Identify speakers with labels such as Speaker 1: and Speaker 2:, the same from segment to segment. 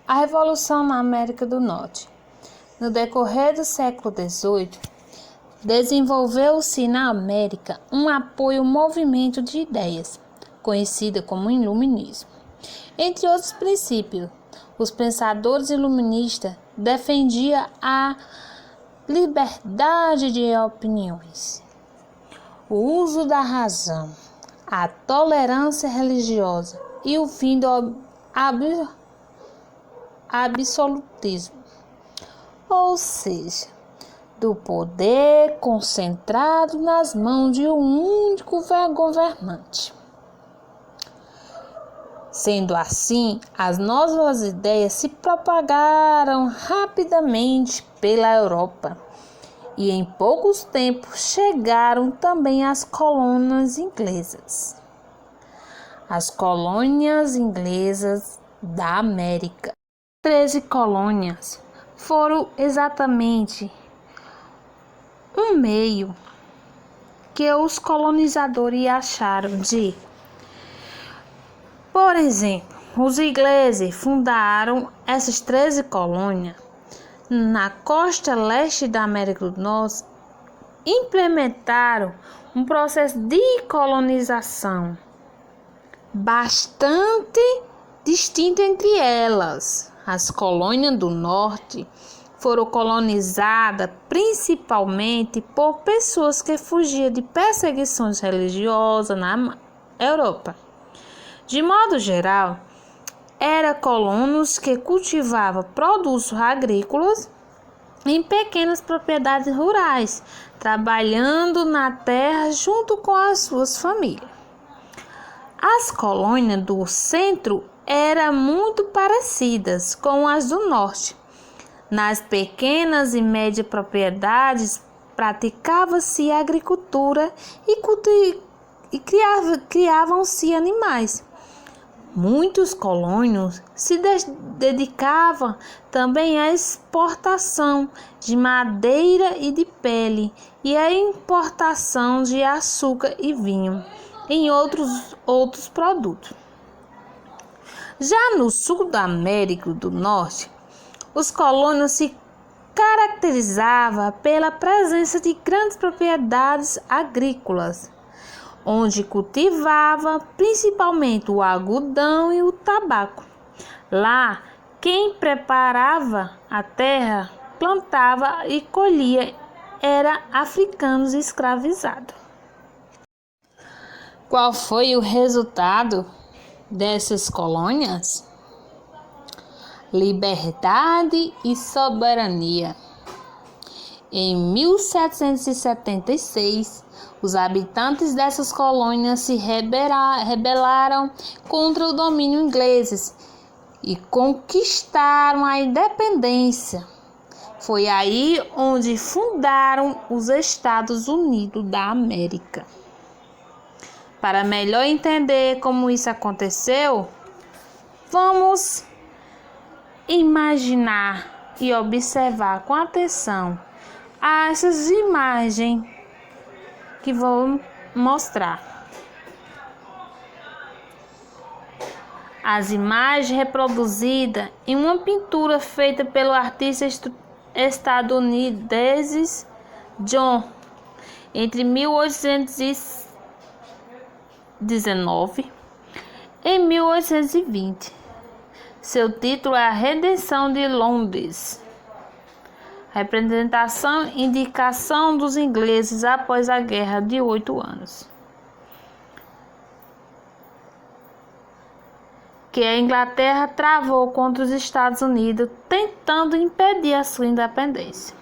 Speaker 1: A Revolução na América do Norte. No decorrer do século XVIII, desenvolveu-se na América um apoio ao movimento de ideias, conhecido como Iluminismo. Entre outros princípios, os pensadores iluministas defendiam a liberdade de opiniões, o uso da razão, a tolerância religiosa e o fim do absolutismo, ou seja, do poder concentrado nas mãos de um único governante. Sendo assim, as novas ideias se propagaram rapidamente pela Europa e em poucos tempos chegaram também às colônias inglesas. As colônias inglesas da América. 13 colônias foram exatamente um meio que os colonizadores acharam de. Por exemplo, os ingleses fundaram essas 13 colônias na costa leste da América do Norte, implementaram um processo de colonização bastante distinto entre elas. As colônias do norte foram colonizadas principalmente por pessoas que fugiam de perseguições religiosas na Europa. De modo geral, eram colonos que cultivavam produtos agrícolas em pequenas propriedades rurais, trabalhando na terra junto com as suas famílias. As colônias do centro eram muito parecidas com as do norte. Nas pequenas e médias propriedades, praticava-se agricultura e criavam-se animais. Muitos colônios se dedicavam também à exportação de madeira e de pele e à importação de açúcar e vinho e outros produtos. Já no sul da América do Norte, os colônios se caracterizavam pela presença de grandes propriedades agrícolas, onde cultivava principalmente o algodão e o tabaco. Lá, quem preparava a terra, plantava e colhia eram africanos escravizados. Qual foi o resultado dessas colônias? Liberdade e soberania. Em 1776, os habitantes dessas colônias se rebelaram contra o domínio inglês e conquistaram a independência. Foi aí onde fundaram os Estados Unidos da América. Para melhor entender como isso aconteceu, vamos imaginar e observar com atenção essas imagens que vou mostrar. As imagens reproduzidas em uma pintura feita pelo artista estadunidense John entre 1819 e 1820. Seu título é A Redenção de Londres. Representação e indicação dos ingleses após a Guerra de 8 anos. Que a Inglaterra travou contra os Estados Unidos, tentando impedir a sua independência.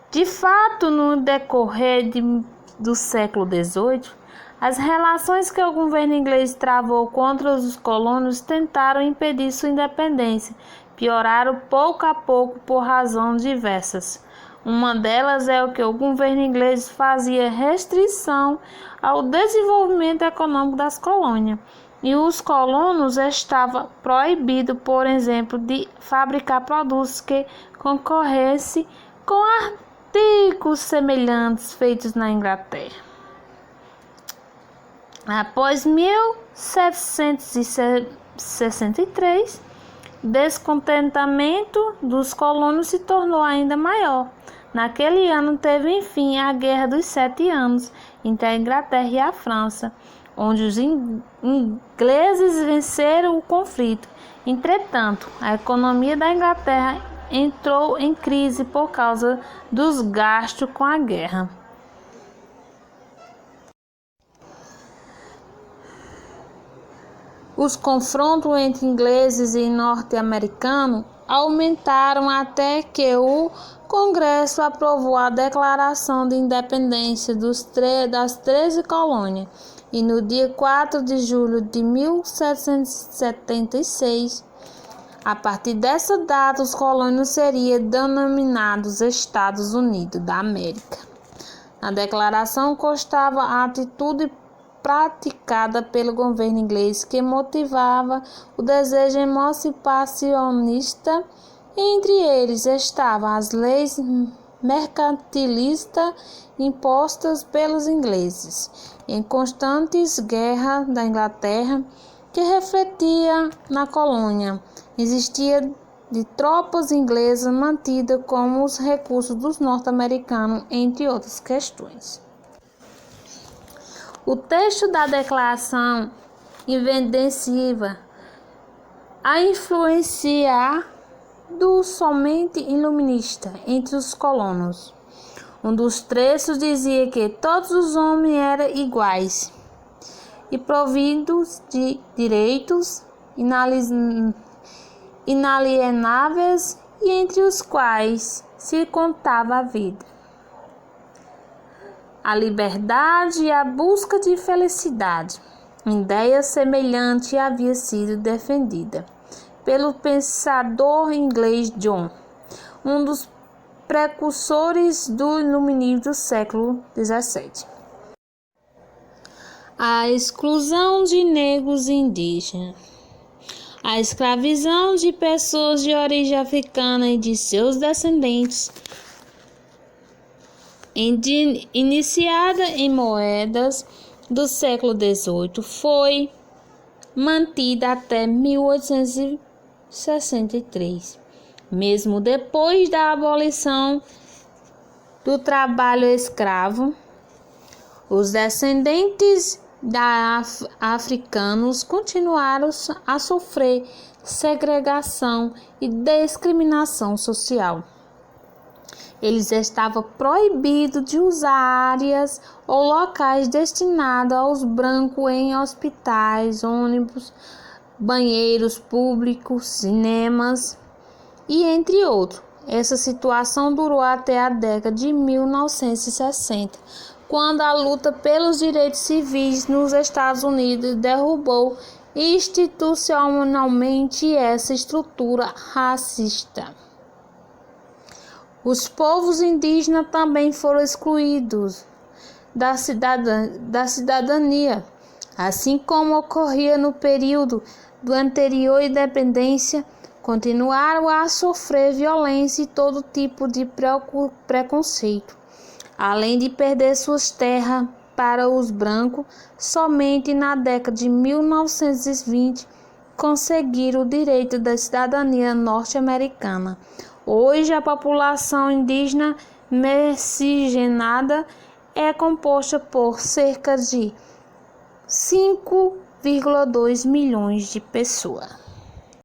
Speaker 1: De fato, no decorrer do século XVIII, as relações que o governo inglês travou contra os colônios tentaram impedir sua independência. Pioraram pouco a pouco por razões diversas. Uma delas é o que o governo inglês fazia restrição ao desenvolvimento econômico das colônias. E os colonos estavam proibidos, por exemplo, de fabricar produtos que concorressem com artigos semelhantes feitos na Inglaterra. Após 1763, descontentamento dos colonos se tornou ainda maior. Naquele ano teve enfim a Guerra dos 7 Anos entre a Inglaterra e a França, onde os ingleses venceram o conflito. Entretanto, a economia da Inglaterra entrou em crise por causa dos gastos com a guerra. Os confrontos entre ingleses e norte-americanos aumentaram até que o Congresso aprovou a Declaração de Independência das 13 colônias e no dia 4 de julho de 1776, a partir dessa data, os colônios seriam denominados Estados Unidos da América. Na declaração constava a atitude praticada pelo governo inglês que motivava o desejo emancipacionista. Entre eles estavam as leis mercantilistas impostas pelos ingleses, em constantes guerras da Inglaterra, que refletia na colônia. Existia de tropas inglesas mantidas como os recursos dos norte-americanos, entre outras questões. O texto da declaração evidencia a influência do somente iluminista entre os colonos. Um dos trechos dizia que todos os homens eram iguais e providos de direitos inalienáveis e entre os quais se contava a vida, a liberdade e a busca de felicidade. Uma ideia semelhante havia sido defendida pelo pensador inglês John, um dos precursores do iluminismo do século XVII. A exclusão de negros e indígenas, a escravização de pessoas de origem africana e de seus descendentes, iniciada em moedas do século XVIII, foi mantida até 1863, mesmo depois da abolição do trabalho escravo. Os descendentes africanos continuaram a sofrer segregação e discriminação social. Eles estavam proibidos de usar áreas ou locais destinados aos brancos em hospitais, ônibus, banheiros públicos, cinemas e entre outros. Essa situação durou até a década de 1960, quando a luta pelos direitos civis nos Estados Unidos derrubou institucionalmente essa estrutura racista. Os povos indígenas também foram excluídos da cidadania, assim como ocorria no período do anterior à independência. Continuaram a sofrer violência e todo tipo de preconceito, além de perder suas terras para os brancos. Somente na década de 1920 conseguiram o direito da cidadania norte-americana. Hoje, a população indígena miscigenada é composta por cerca de 5,2 milhões de pessoas.